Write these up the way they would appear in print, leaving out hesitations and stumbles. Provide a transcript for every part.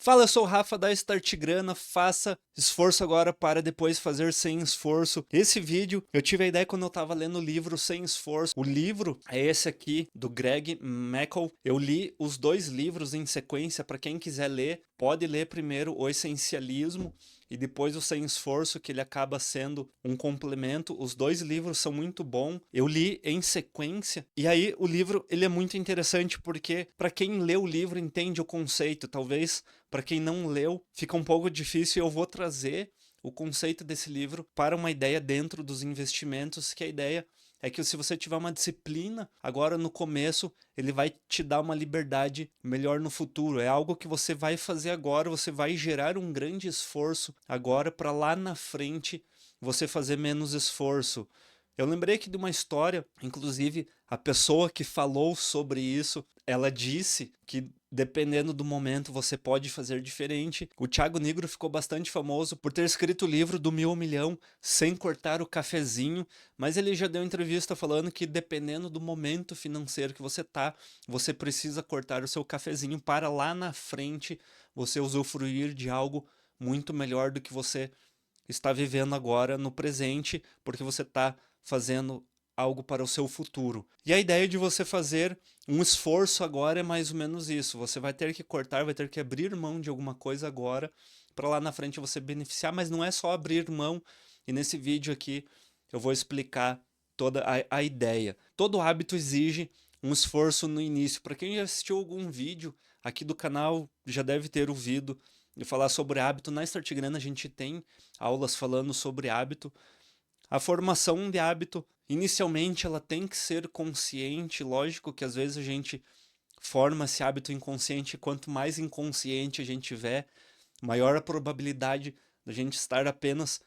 Fala, eu sou o Rafa da Start Grana, faça esforço agora para depois fazer sem esforço. Esse vídeo eu tive a ideia quando eu estava lendo o livro Sem Esforço. O livro é esse aqui, do Greg McKeown. Eu li os dois livros em sequência, para quem quiser ler, pode ler primeiro O Essencialismo e depois o Sem Esforço, que ele acaba sendo um complemento. Os dois livros são muito bons. Eu li em sequência e aí o livro ele é muito interessante porque para quem lê o livro entende o conceito. Talvez para quem não leu fica um pouco difícil. Eu vou trazer o conceito desse livro para uma ideia dentro dos investimentos, que a ideia é que se você tiver uma disciplina agora no começo, ele vai te dar uma liberdade melhor no futuro. É algo que você vai fazer agora, você vai gerar um grande esforço agora para lá na frente você fazer menos esforço. Eu lembrei aqui de uma história, inclusive a pessoa que falou sobre isso, ela disse que dependendo do momento você pode fazer diferente. O Thiago Nigro ficou bastante famoso por ter escrito o livro do 1.000.000 sem cortar o cafezinho, mas ele já deu entrevista falando que dependendo do momento financeiro que você tá, você precisa cortar o seu cafezinho para lá na frente você usufruir de algo muito melhor do que você está vivendo agora no presente, porque você está fazendo algo para o seu futuro. E a ideia de você fazer um esforço agora é mais ou menos isso. Você vai ter que cortar, vai ter que abrir mão de alguma coisa agora para lá na frente você beneficiar, mas não é só abrir mão. E nesse vídeo aqui eu vou explicar toda a ideia. Todo hábito exige um esforço no início. Para quem já assistiu algum vídeo aqui do canal, já deve ter ouvido de falar sobre hábito. Na Start Grana a gente tem aulas falando sobre hábito. A formação de hábito, inicialmente, ela tem que ser consciente. Lógico que às vezes a gente forma esse hábito inconsciente. Quanto mais inconsciente a gente tiver, maior a probabilidade da gente estar apenas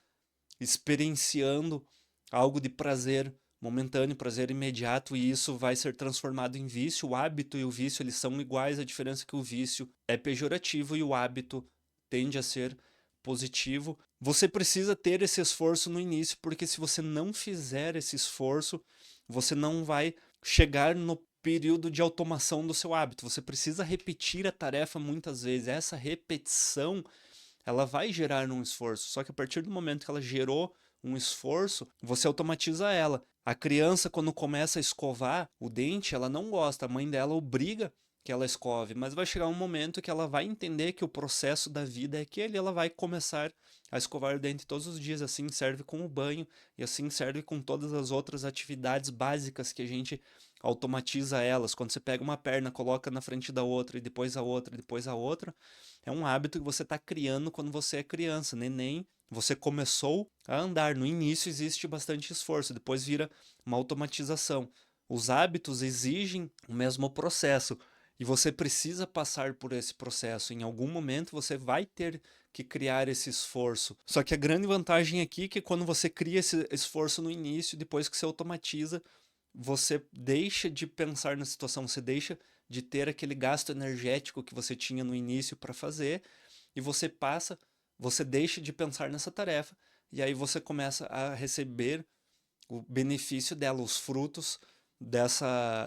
experienciando algo de prazer momentâneo, prazer imediato, e isso vai ser transformado em vício. O hábito e o vício, eles são iguais, a diferença é que o vício é pejorativo e o hábito tende a ser positivo. Você precisa ter esse esforço no início, porque se você não fizer esse esforço, você não vai chegar no período de automação do seu hábito. Você precisa repetir a tarefa muitas vezes. Essa repetição, ela vai gerar um esforço. Só que a partir do momento que ela gerou um esforço, você automatiza ela. A criança, quando começa a escovar o dente, ela não gosta. A mãe dela obriga que ela escove, mas vai chegar um momento que ela vai entender que o processo da vida é aquele, e ela vai começar a escovar o dente todos os dias. Assim serve com o banho e assim serve com todas as outras atividades básicas que a gente automatiza elas. Quando você pega uma perna, coloca na frente da outra e depois a outra e depois a outra, é um hábito que você está criando quando você é criança, neném. Você começou a andar. No início existe bastante esforço, depois vira uma automatização. Os hábitos exigem o mesmo processo. E você precisa passar por esse processo. Em algum momento você vai ter que criar esse esforço. Só que a grande vantagem aqui é que quando você cria esse esforço no início, depois que você automatiza, você deixa de pensar na situação, você deixa de ter aquele gasto energético que você tinha no início para fazer, e você deixa de pensar nessa tarefa, e aí você começa a receber o benefício dela, os frutos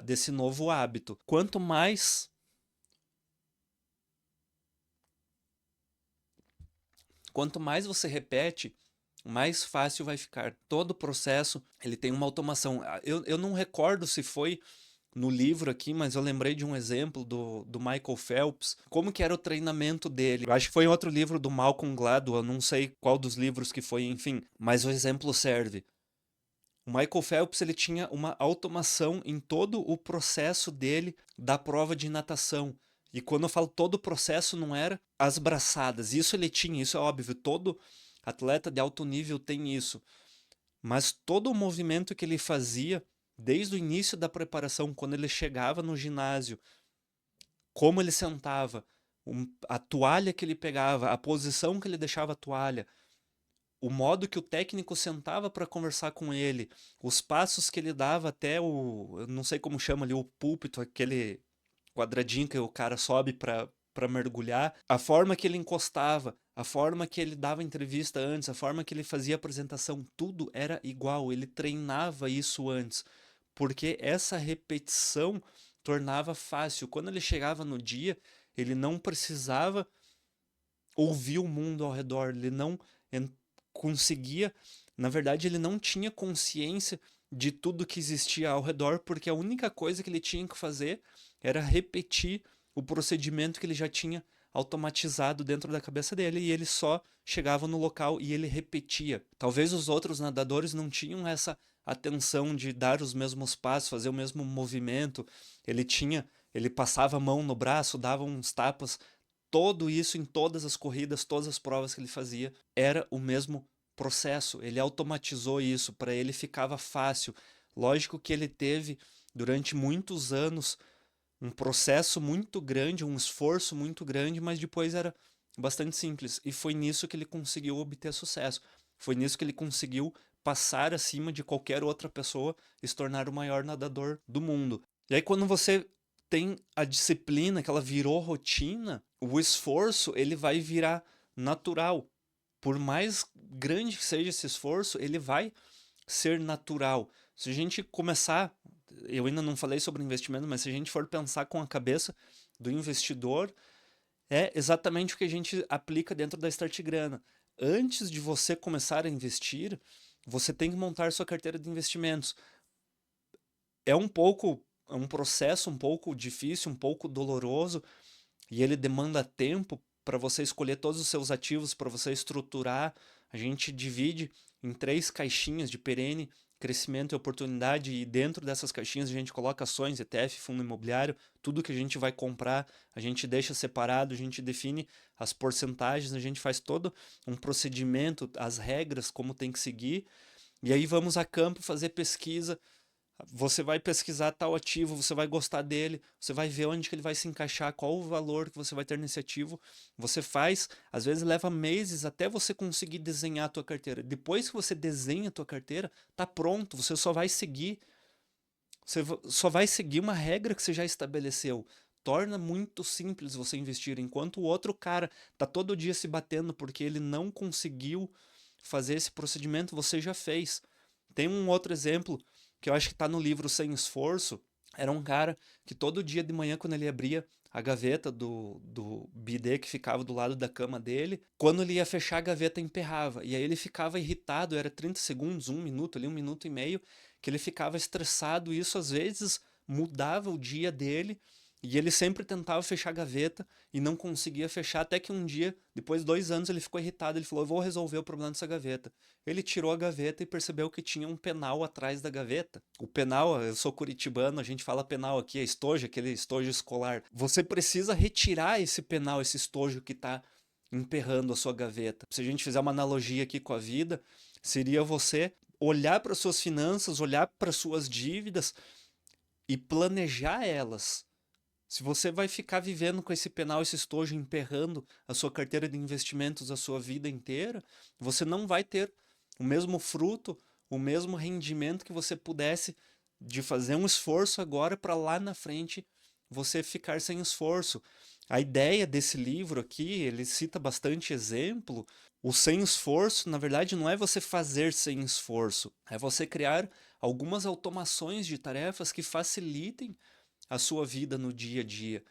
desse novo hábito. Quanto mais você repete, mais fácil vai ficar. Todo o processo, ele tem uma automação. Eu não recordo se foi no livro aqui, mas eu lembrei de um exemplo do Michael Phelps, como que era o treinamento dele. Eu acho que foi outro livro do Malcolm Gladwell, eu não sei qual dos livros que foi, enfim, mas o exemplo serve. O Michael Phelps, ele tinha uma automação em todo o processo dele da prova de natação. E quando eu falo todo o processo, não era as braçadas. Isso ele tinha, isso é óbvio. Todo atleta de alto nível tem isso. Mas todo o movimento que ele fazia, desde o início da preparação, quando ele chegava no ginásio, como ele sentava, a toalha que ele pegava, a posição que ele deixava a toalha, o modo que o técnico sentava para conversar com ele, os passos que ele dava até eu não sei como chama ali, o púlpito, aquele quadradinho que o cara sobe para mergulhar, a forma que ele encostava, a forma que ele dava entrevista antes, a forma que ele fazia apresentação, tudo era igual. Ele treinava isso antes, porque essa repetição tornava fácil. Quando ele chegava no dia, ele não precisava ouvir o mundo ao redor, ele não conseguia, na verdade, ele não tinha consciência de tudo que existia ao redor, porque a única coisa que ele tinha que fazer era repetir o procedimento que ele já tinha automatizado dentro da cabeça dele, e ele só chegava no local e ele repetia. Talvez os outros nadadores não tinham essa atenção de dar os mesmos passos, fazer o mesmo movimento. Ele passava a mão no braço, dava uns tapas. Todo isso em todas as corridas, todas as provas que ele fazia, era o mesmo processo. Ele automatizou isso, para ele ficava fácil. Lógico que ele teve durante muitos anos um processo muito grande, um esforço muito grande, mas depois era bastante simples. E foi nisso que ele conseguiu obter sucesso. Foi nisso que ele conseguiu passar acima de qualquer outra pessoa e se tornar o maior nadador do mundo. E aí quando você tem a disciplina, que ela virou rotina, o esforço ele vai virar natural. Por mais grande que seja esse esforço, ele vai ser natural. Se a gente começar, eu ainda não falei sobre investimento, mas se a gente for pensar com a cabeça do investidor, é exatamente o que a gente aplica dentro da Start Grana. Antes de você começar a investir, você tem que montar sua carteira de investimentos. É um processo um pouco difícil, um pouco doloroso, e ele demanda tempo para você escolher todos os seus ativos, para você estruturar. A gente divide em 3 caixinhas de perene, crescimento e oportunidade, e dentro dessas caixinhas a gente coloca ações, ETF, fundo imobiliário, tudo que a gente vai comprar, a gente deixa separado, a gente define as porcentagens, a gente faz todo um procedimento, as regras, como tem que seguir, e aí vamos a campo fazer pesquisa. Você vai pesquisar tal ativo, você vai gostar dele, você vai ver onde que ele vai se encaixar, qual o valor que você vai ter nesse ativo. Você faz, às vezes leva meses até você conseguir desenhar a tua carteira. Depois que você desenha a tua carteira, tá pronto, você só vai seguir. Só vai seguir uma regra que você já estabeleceu. Torna muito simples você investir, enquanto o outro cara tá todo dia se batendo porque ele não conseguiu fazer esse procedimento, você já fez. Tem um outro exemplo que eu acho que está no livro Sem Esforço. Era um cara que todo dia de manhã, quando ele abria a gaveta do bidê que ficava do lado da cama dele, quando ele ia fechar a gaveta emperrava. E aí ele ficava irritado, era 30 segundos, 1 minuto ali, 1 minuto e meio, que ele ficava estressado. E isso às vezes mudava o dia dele. E ele sempre tentava fechar a gaveta e não conseguia fechar, até que um dia, depois de 2 anos, ele ficou irritado. Ele falou: eu vou resolver o problema dessa gaveta. Ele tirou a gaveta e percebeu que tinha um penal atrás da gaveta. O penal, eu sou curitibano, a gente fala penal aqui, é estojo, aquele estojo escolar. Você precisa retirar esse penal, esse estojo que está emperrando a sua gaveta. Se a gente fizer uma analogia aqui com a vida, seria você olhar para suas finanças, olhar para suas dívidas e planejar elas. Se você vai ficar vivendo com esse penal, esse estojo, emperrando a sua carteira de investimentos a sua vida inteira, você não vai ter o mesmo fruto, o mesmo rendimento que você pudesse de fazer um esforço agora para lá na frente você ficar sem esforço. A ideia desse livro aqui, ele cita bastante exemplo. O sem esforço, na verdade, não é você fazer sem esforço, é você criar algumas automações de tarefas que facilitem a sua vida no dia a dia.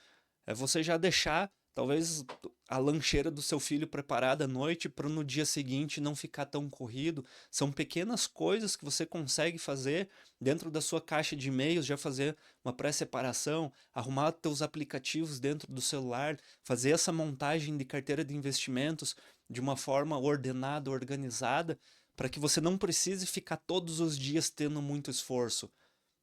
É você já deixar, talvez, a lancheira do seu filho preparada à noite para no dia seguinte não ficar tão corrido. São pequenas coisas que você consegue fazer dentro da sua caixa de e-mails, já fazer uma pré-separação, arrumar teus aplicativos dentro do celular, fazer essa montagem de carteira de investimentos de uma forma ordenada, organizada, para que você não precise ficar todos os dias tendo muito esforço.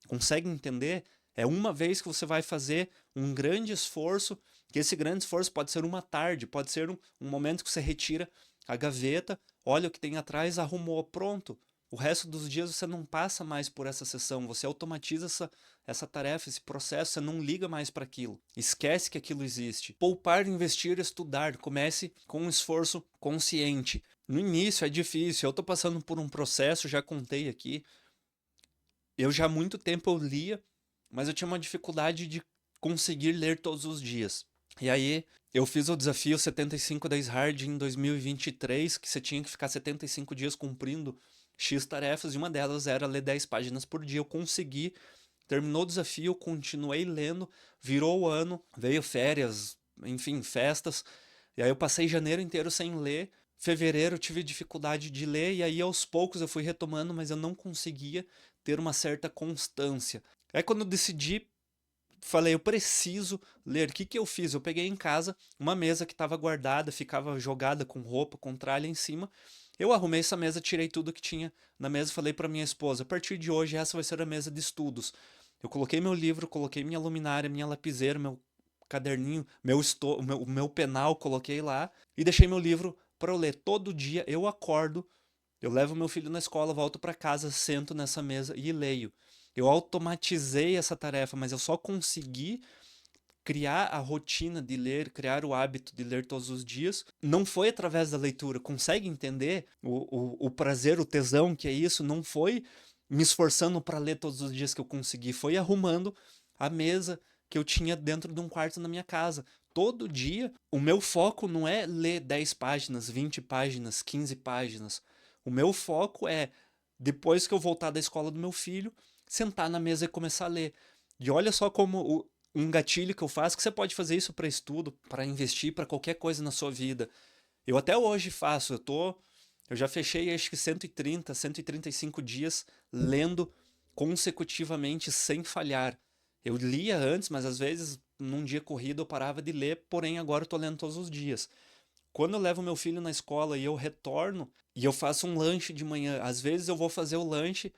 Consegue entender? É uma vez que você vai fazer um grande esforço, que esse grande esforço pode ser uma tarde, pode ser um momento que você retira a gaveta, olha o que tem atrás, arrumou, pronto. O resto dos dias você não passa mais por essa sessão, você automatiza essa tarefa, esse processo, você não liga mais para aquilo. Esquece que aquilo existe. Poupar, investir, estudar. Comece com um esforço consciente. No início é difícil, eu estou passando por um processo, já contei aqui. Eu já há muito tempo eu lia, mas eu tinha uma dificuldade de conseguir ler todos os dias. E aí eu fiz o desafio 75 Days Hard em 2023, que você tinha que ficar 75 dias cumprindo X tarefas, e uma delas era ler 10 páginas por dia. Eu consegui, terminou o desafio, continuei lendo, virou o ano, veio férias, enfim, festas, E aí eu passei janeiro inteiro sem ler, fevereiro eu tive dificuldade de ler, e aí aos poucos eu fui retomando, mas eu não conseguia ter uma certa constância. Aí quando eu decidi, falei, eu preciso ler. O que que eu fiz? Eu peguei em casa uma mesa que estava guardada, ficava jogada com roupa, com tralha em cima. Eu arrumei essa mesa, tirei tudo que tinha na mesa, falei para minha esposa, a partir de hoje essa vai ser a mesa de estudos. Eu coloquei meu livro, coloquei minha luminária, minha lapiseira, meu caderninho, meu penal, coloquei lá e deixei meu livro para eu ler. Todo dia eu acordo, eu levo meu filho na escola, volto para casa, sento nessa mesa e leio. Eu automatizei essa tarefa, mas eu só consegui criar a rotina de ler, criar o hábito de ler todos os dias, não foi através da leitura. Consegue entender o prazer, o tesão que é isso? Não foi me esforçando para ler todos os dias que eu consegui, foi arrumando a mesa que eu tinha dentro de um quarto na minha casa. Todo dia, o meu foco não é ler 10 páginas, 20 páginas, 15 páginas. O meu foco é, depois que eu voltar da escola do meu filho, sentar na mesa e começar a ler. E olha só como um gatilho que eu faço, que você pode fazer isso para estudo, para investir, para qualquer coisa na sua vida. Eu até hoje faço, eu já fechei acho que 130, 135 dias lendo consecutivamente sem falhar. Eu lia antes, mas às vezes num dia corrido eu parava de ler, porém agora eu tô lendo todos os dias. Quando eu levo meu filho na escola e eu retorno e eu faço um lanche de manhã, às vezes eu vou fazer o lanche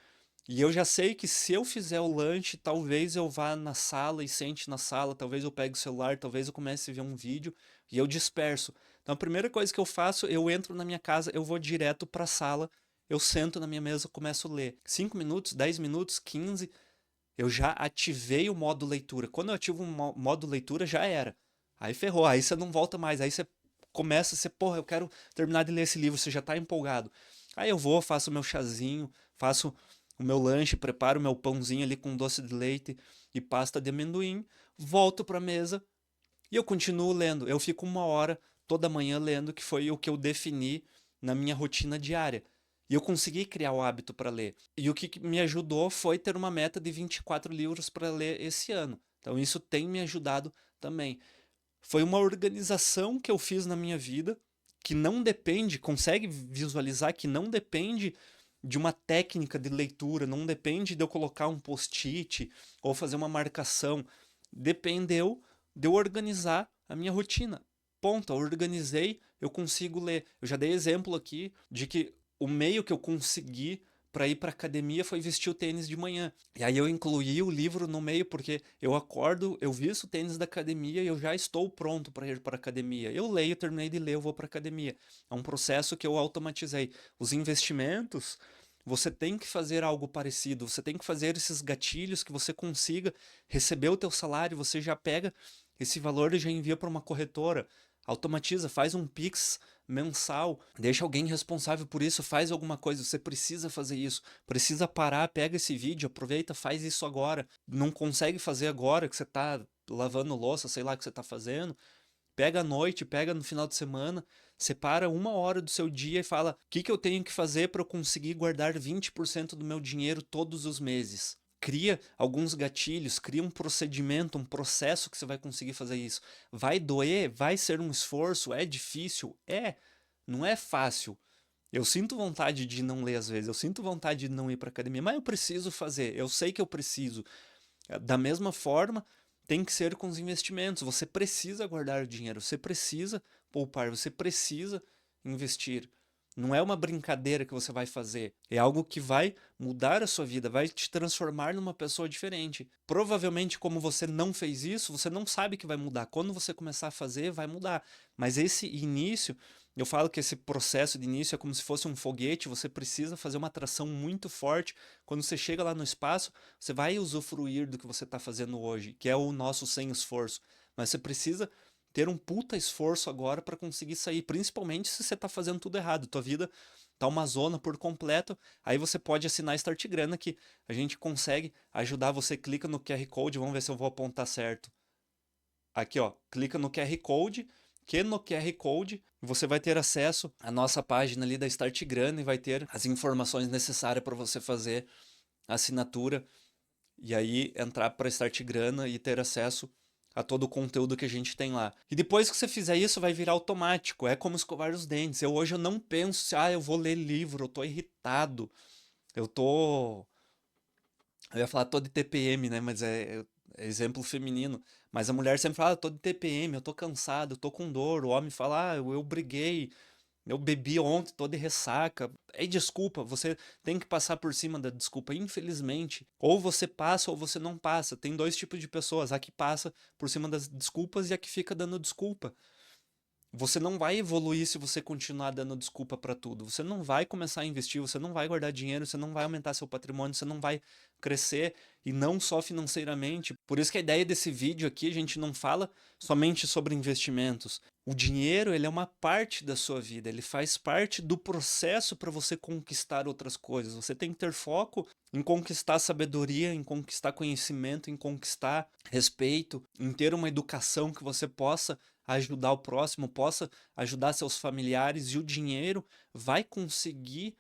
e eu já sei que se eu fizer o lanche, talvez eu vá na sala e sente na sala, talvez eu pegue o celular, talvez eu comece a ver um vídeo e eu disperso. Então a primeira coisa que eu faço, eu entro na minha casa, eu vou direto para a sala, eu sento na minha mesa, começo a ler. 5 minutos, 10 minutos, 15, eu já ativei o modo leitura. Quando eu ativo o modo leitura, já era. Aí ferrou, aí você não volta mais, aí você começa a ser, porra, eu quero terminar de ler esse livro, você já está empolgado. Aí eu vou, faço o meu chazinho, faço o meu lanche, preparo o meu pãozinho ali com doce de leite e pasta de amendoim, volto para a mesa e eu continuo lendo. Eu fico uma hora toda manhã lendo, que foi o que eu defini na minha rotina diária. E eu consegui criar o hábito para ler. E o que me ajudou foi ter uma meta de 24 livros para ler esse ano. Então isso tem me ajudado também. Foi uma organização que eu fiz na minha vida que não depende, consegue visualizar que não depende de uma técnica de leitura, não depende de eu colocar um post-it ou fazer uma marcação. Dependeu de eu organizar a minha rotina. Ponto, eu organizei, eu consigo ler. Eu já dei exemplo aqui de que o meio que eu consegui para ir para academia foi vestir o tênis de manhã. E aí eu incluí o livro no meio porque eu acordo, eu visto o tênis da academia e eu já estou pronto para ir para academia. Eu leio, terminei de ler, eu vou para academia. É um processo que eu automatizei. Os investimentos, você tem que fazer algo parecido, você tem que fazer esses gatilhos que você consiga receber o teu salário, você já pega esse valor e já envia para uma corretora, automatiza, faz um Pix mensal, deixa alguém responsável por isso, faz alguma coisa, você precisa fazer isso, precisa parar, pega esse vídeo, aproveita, faz isso agora, não consegue fazer agora que você está lavando louça, sei lá o que você está fazendo, pega à noite, pega no final de semana, separa uma hora do seu dia e fala: o que, que eu tenho que fazer para eu conseguir guardar 20% do meu dinheiro todos os meses? Cria alguns gatilhos, cria um procedimento, um processo que você vai conseguir fazer isso. Vai doer, vai ser um esforço, é difícil? É, não é fácil. Eu sinto vontade de não ler às vezes, eu sinto vontade de não ir para academia, mas eu preciso fazer, eu sei que eu preciso. Da mesma forma, tem que ser com os investimentos. Você precisa guardar dinheiro, você precisa poupar, você precisa investir. Não é uma brincadeira que você vai fazer, é algo que vai mudar a sua vida, vai te transformar numa pessoa diferente. Provavelmente, como você não fez isso, você não sabe que vai mudar. Quando você começar a fazer, vai mudar. Mas esse início, eu falo que esse processo de início é como se fosse um foguete, você precisa fazer uma atração muito forte. Quando você chega lá no espaço, você vai usufruir do que você está fazendo hoje, que é o nosso sem esforço. Mas você precisa ter um puta esforço agora para conseguir sair, principalmente se você está fazendo tudo errado. Tua vida tá uma zona por completo. Aí você pode assinar Start Grana que a gente consegue ajudar você. Clica no QR Code, vamos ver se eu vou apontar certo. Aqui, ó, clica no QR Code, que no QR Code você vai ter acesso à nossa página ali da Start Grana e vai ter as informações necessárias para você fazer a assinatura e aí entrar para Start Grana e ter acesso a todo o conteúdo que a gente tem lá. E depois que você fizer isso, vai virar automático. É como escovar os dentes. Hoje eu não penso, eu vou ler livro, eu tô irritado, eu tô... Eu ia falar tô de TPM, né? Mas é exemplo feminino. Mas a mulher sempre fala, tô de TPM, eu tô cansado, eu tô com dor. O homem fala, eu briguei, eu bebi ontem, tô de ressaca. É desculpa, você tem que passar por cima da desculpa, infelizmente. Ou você passa ou você não passa. Tem dois tipos de pessoas, a que passa por cima das desculpas e a que fica dando desculpa. Você não vai evoluir se você continuar dando desculpa para tudo. Você não vai começar a investir, você não vai guardar dinheiro, você não vai aumentar seu patrimônio, você não vai crescer e não só financeiramente. Por isso que a ideia desse vídeo aqui, a gente não fala somente sobre investimentos. O dinheiro, ele é uma parte da sua vida, ele faz parte do processo para você conquistar outras coisas. Você tem que ter foco em conquistar sabedoria, em conquistar conhecimento, em conquistar respeito, em ter uma educação que você possa ajudar o próximo, possa ajudar seus familiares, e o dinheiro vai conseguir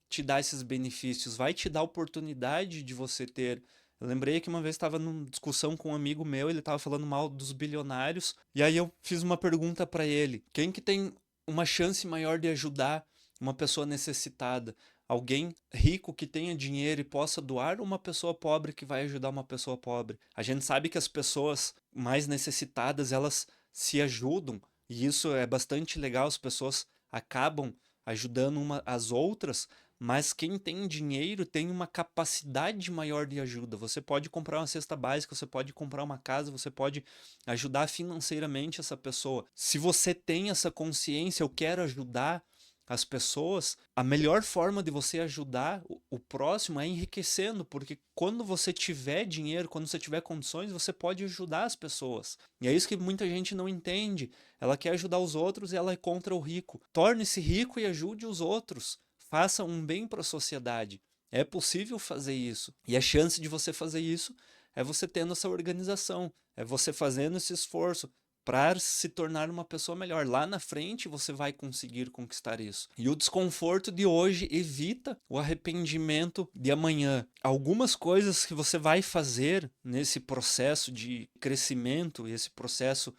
te dar esses benefícios, vai te dar a oportunidade de você ter. Eu lembrei que uma vez estava numa discussão com um amigo meu, ele estava falando mal dos bilionários, e aí eu fiz uma pergunta para ele: quem que tem uma chance maior de ajudar uma pessoa necessitada? Alguém rico que tenha dinheiro e possa doar, ou uma pessoa pobre que vai ajudar uma pessoa pobre? A gente sabe que as pessoas mais necessitadas, elas se ajudam, e isso é bastante legal, as pessoas acabam ajudando uma às outras, mas quem tem dinheiro tem uma capacidade maior de ajuda. Você pode comprar uma cesta básica, você pode comprar uma casa, você pode ajudar financeiramente essa pessoa. Se você tem essa consciência, eu quero ajudar as pessoas, a melhor forma de você ajudar o próximo é enriquecendo, porque quando você tiver dinheiro, quando você tiver condições, você pode ajudar as pessoas. E é isso que muita gente não entende. Ela quer ajudar os outros e ela é contra o rico. Torne-se rico e ajude os outros. Faça um bem para a sociedade. É possível fazer isso. E a chance de você fazer isso é você tendo essa organização, é você fazendo esse esforço para se tornar uma pessoa melhor. Lá na frente você vai conseguir conquistar isso. E o desconforto de hoje evita o arrependimento de amanhã. Algumas coisas que você vai fazer nesse processo de crescimento, esse processo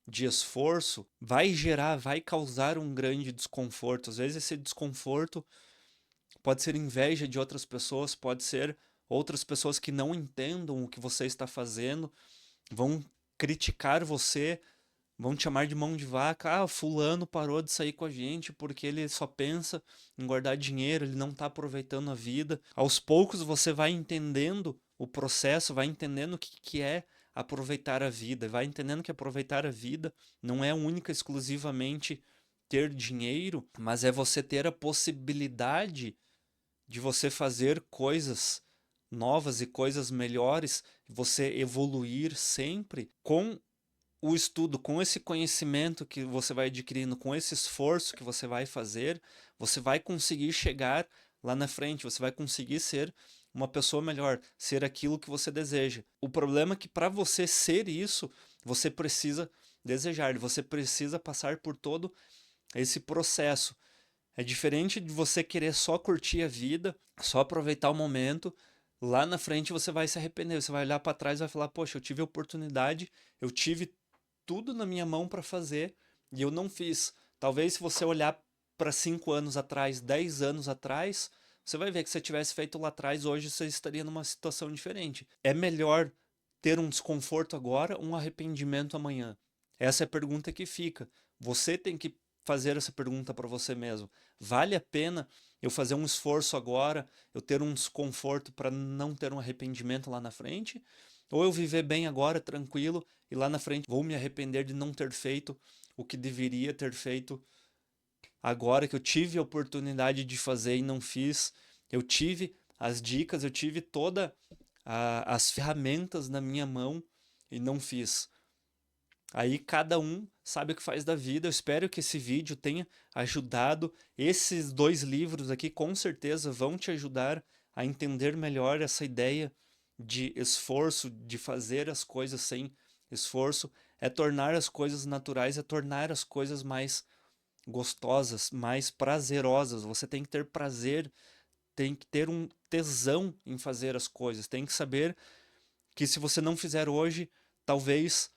de esforço, vai causar um grande desconforto. Às vezes esse desconforto pode ser inveja de outras pessoas, pode ser outras pessoas que não entendam o que você está fazendo, vão criticar você, vão te chamar de mão de vaca. Fulano parou de sair com a gente porque ele só pensa em guardar dinheiro, ele não está aproveitando a vida. Aos poucos você vai entendendo o processo, vai entendendo o que é aproveitar a vida, vai entendendo que aproveitar a vida não é única e exclusivamente ter dinheiro, mas é você ter a possibilidade de você fazer coisas novas e coisas melhores, você evoluir sempre com o estudo, com esse conhecimento que você vai adquirindo, com esse esforço que você vai fazer, você vai conseguir chegar lá na frente, você vai conseguir ser uma pessoa melhor, ser aquilo que você deseja. O problema é que para você ser isso, você precisa desejar, você precisa passar por todo esse processo. É diferente de você querer só curtir a vida, só aproveitar o momento. Lá na frente você vai se arrepender, você vai olhar para trás e vai falar: poxa, eu tive a oportunidade, eu tive tudo na minha mão para fazer e eu não fiz. Talvez se você olhar para 5 anos atrás, 10 anos atrás, você vai ver que se você tivesse feito lá atrás, hoje você estaria numa situação diferente. É melhor ter um desconforto agora, um arrependimento amanhã? Essa é a pergunta que fica. Você tem que fazer essa pergunta para você mesmo. Vale a pena eu fazer um esforço agora, eu ter um desconforto para não ter um arrependimento lá na frente? Ou eu viver bem agora, tranquilo, e lá na frente vou me arrepender de não ter feito o que deveria ter feito agora que eu tive a oportunidade de fazer e não fiz? Eu tive as dicas, eu tive todas as ferramentas na minha mão e não fiz. Aí cada um sabe o que faz da vida. Eu espero que esse vídeo tenha ajudado. Esses 2 livros aqui com certeza vão te ajudar a entender melhor essa ideia de esforço, de fazer as coisas sem esforço. É tornar as coisas naturais, é tornar as coisas mais gostosas, mais prazerosas. Você tem que ter prazer, tem que ter um tesão em fazer as coisas. Tem que saber que se você não fizer hoje, talvez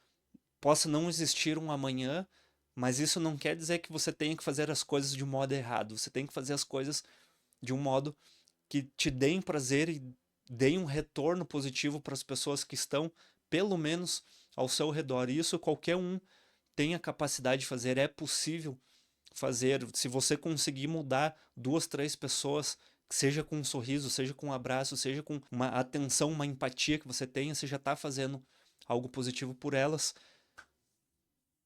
possa não existir um amanhã, mas isso não quer dizer que você tenha que fazer as coisas de um modo errado. Você tem que fazer as coisas de um modo que te deem prazer e deem um retorno positivo para as pessoas que estão, pelo menos, ao seu redor. E isso qualquer um tem a capacidade de fazer, é possível fazer. Se você conseguir mudar 2, 3 pessoas, seja com um sorriso, seja com um abraço, seja com uma atenção, uma empatia que você tenha, você já está fazendo algo positivo por elas.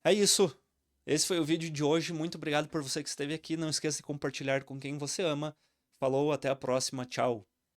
É isso. Esse foi o vídeo de hoje. Muito obrigado por você que esteve aqui. Não esqueça de compartilhar com quem você ama. Falou, até a próxima. Tchau.